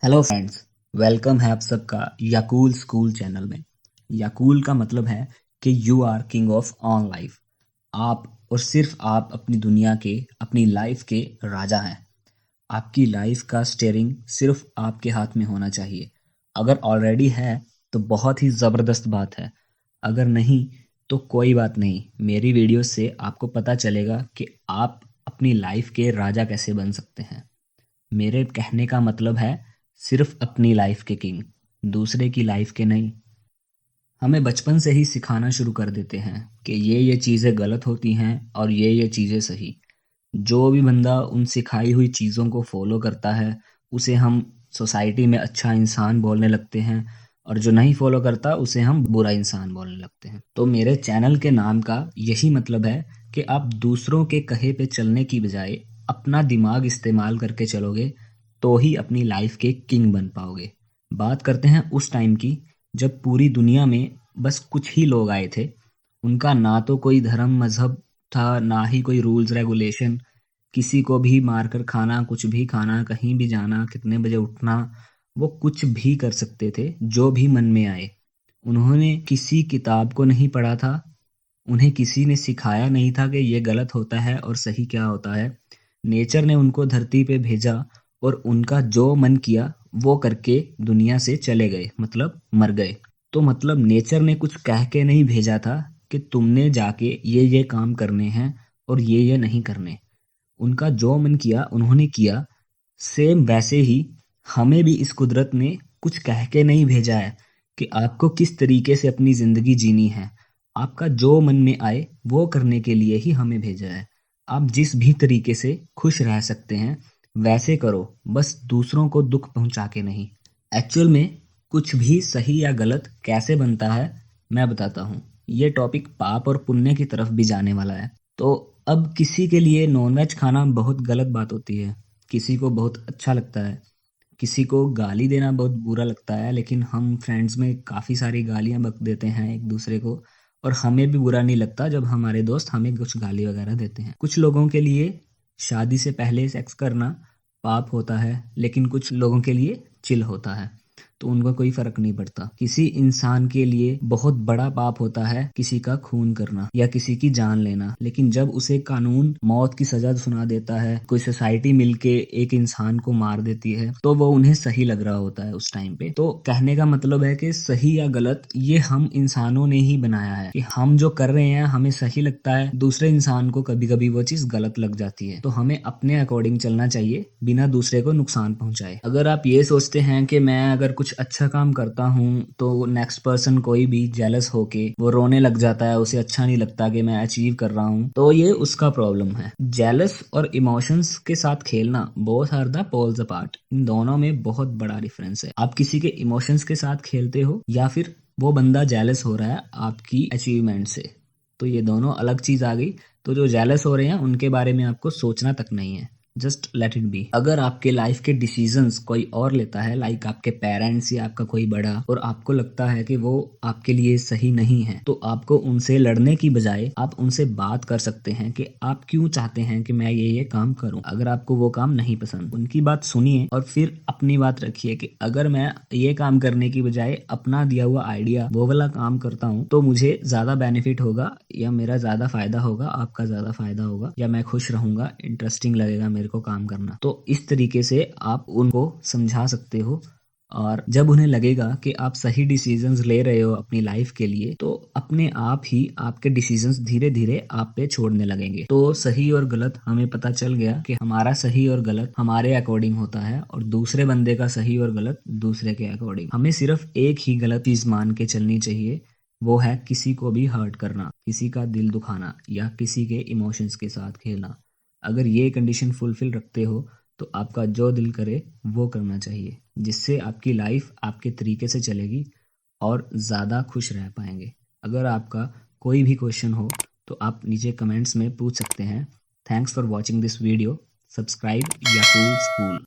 Hello friends. Welcome है आप सबका याकूल स्कूल चैनल में। याकूल का मतलब है कि you are king of on life. आप और सिर्फ आप अपनी दुनिया के, अपनी लाइफ के राजा हैं। आपकी लाइफ का स्टीयरिंग सिर्फ आपके हाथ में होना चाहिए। अगर ऑलरेडी है तो बहुत ही ज़बरदस्त बात है, अगर नहीं तो कोई बात नहीं। मेरी वीडियो से आपको पता चलेगा कि आप अपनी लाइफ के राजा कैसे बन सकते हैं। मेरे कहने का मतलब है सिर्फ अपनी लाइफ के किंग, दूसरे की लाइफ के नहीं। हमें बचपन से ही सिखाना शुरू कर देते हैं कि ये चीज़ें गलत होती हैं और ये चीज़ें सही। जो भी बंदा उन सिखाई हुई चीज़ों को फॉलो करता है उसे हम सोसाइटी में अच्छा इंसान बोलने लगते हैं, और जो नहीं फॉलो करता उसे हम बुरा इंसान बोलने लगते हैं। तो मेरे चैनल के नाम का यही मतलब है कि आप दूसरों के कहे पे चलने की बजाय अपना दिमाग इस्तेमाल करके चलोगे तो ही अपनी लाइफ के किंग बन पाओगे। बात करते हैं उस टाइम की जब पूरी दुनिया में बस कुछ ही लोग आए थे। उनका ना तो कोई धर्म मजहब था, ना ही कोई रूल्स रेगुलेशन। किसी को भी मारकर खाना, कुछ भी खाना, कहीं भी जाना, कितने बजे उठना, वो कुछ भी कर सकते थे जो भी मन में आए। उन्होंने किसी किताब को नहीं पढ़ा था, उन्हें किसी ने सिखाया नहीं था कि ये गलत होता है और सही क्या होता है। नेचर ने उनको धरती पे भेजा और उनका जो मन किया वो करके दुनिया से चले गए, मतलब मर गए। तो मतलब नेचर ने कुछ कह के नहीं भेजा था कि तुमने जाके ये काम करने हैं और ये नहीं करने। उनका जो मन किया उन्होंने किया। सेम वैसे ही हमें भी इस कुदरत ने कुछ कह के नहीं भेजा है कि आपको किस तरीके से अपनी जिंदगी जीनी है। आपका जो मन में आए वो करने के लिए ही हमें भेजा है। आप जिस भी तरीके से खुश रह सकते हैं वैसे करो, बस दूसरों को दुख पहुंचा के नहीं। एक्चुअल में कुछ भी सही या गलत कैसे बनता है मैं बताता हूँ। ये टॉपिक पाप और पुण्य की तरफ भी जाने वाला है। तो अब किसी के लिए नॉनवेज खाना बहुत गलत बात होती है, किसी को बहुत अच्छा लगता है, किसी को गाली देना बहुत बुरा लगता है। लेकिन हम फ्रेंड्स में काफ़ी सारी गालियां बक देते हैं एक दूसरे को, और हमें भी बुरा नहीं लगता जब हमारे दोस्त हमें कुछ गाली वगैरह देते हैं। कुछ लोगों के लिए शादी से पहले सेक्स करना पाप होता है, लेकिन कुछ लोगों के लिए चिल होता है, तो उनको कोई फर्क नहीं पड़ता। किसी इंसान के लिए बहुत बड़ा पाप होता है किसी का खून करना या किसी की जान लेना, लेकिन जब उसे कानून मौत की सजा सुना देता है, कोई सोसाइटी मिलके एक इंसान को मार देती है, तो वो उन्हें सही लग रहा होता है उस टाइम पे। तो कहने का मतलब है कि सही या गलत ये हम इंसानों ने ही बनाया है कि हम जो कर रहे हैं हमें सही लगता है, दूसरे इंसान को कभी कभी वो चीज गलत लग जाती है। तो हमें अपने अकॉर्डिंग चलना चाहिए बिना दूसरे को नुकसान पहुंचाए। अगर आप ये सोचते हैं कि मैं अगर कुछ अच्छा काम करता हूँ तो नेक्स्ट पर्सन कोई भी जेलस होके वो रोने लग जाता है, उसे अच्छा नहीं लगता कि मैं अचीव कर रहा हूँ, तो ये उसका प्रॉब्लम है। जेलस और इमोशंस के साथ खेलना, both are the poles apart, इन दोनों में बहुत बड़ा डिफरेंस है। आप किसी के इमोशंस के साथ खेलते हो या फिर वो बंदा जेलस हो रहा है आपकी अचीवमेंट से, तो ये दोनों अलग चीज आ गई। तो जो जेलस हो रहे हैं उनके बारे में आपको सोचना तक नहीं है, जस्ट लेट इट बी। अगर आपके लाइफ के डिसीजंस कोई और लेता है, लाइक आपके पेरेंट्स या आपका कोई बड़ा, और आपको लगता है कि वो आपके लिए सही नहीं है, तो आपको उनसे लड़ने की बजाय आप उनसे बात कर सकते हैं कि आप क्यों चाहते हैं कि मैं ये काम करूं। अगर आपको वो काम नहीं पसंद, उनकी बात सुनिए और फिर अपनी बात रखिए कि अगर मैं ये काम करने की बजाय अपना दिया हुआ आइडिया वो वाला काम करता हूँ तो मुझे ज्यादा बेनिफिट होगा, या मेरा ज्यादा फायदा होगा, आपका ज्यादा फायदा होगा, या मैं खुश रहूंगा, इंटरेस्टिंग लगेगा मेरे को काम करना। तो इस तरीके से आप उनको समझा सकते हो। और जब उन्हें लगेगा कि आप सही डिसीजंस ले रहे हो अपनी लाइफ के लिए, तो अपने आप ही आपके डिसीजंस धीरे धीरे आप पे छोड़ने लगेंगे। तो सही और गलत हमें पता चल गया कि हमारा सही और गलत हमारे अकॉर्डिंग होता है और दूसरे बंदे का सही और गलत दूसरे के अकॉर्डिंग। हमें सिर्फ एक ही गलत चीज मान के चलनी चाहिए, वो है किसी को भी हर्ट करना, किसी का दिल दुखाना या किसी के इमोशंस के साथ खेलना। अगर ये कंडीशन फुलफिल रखते हो तो आपका जो दिल करे वो करना चाहिए, जिससे आपकी लाइफ आपके तरीके से चलेगी और ज़्यादा खुश रह पाएंगे। अगर आपका कोई भी क्वेश्चन हो तो आप नीचे कमेंट्स में पूछ सकते हैं। Thanks for watching this video. Subscribe याकूल स्कूल।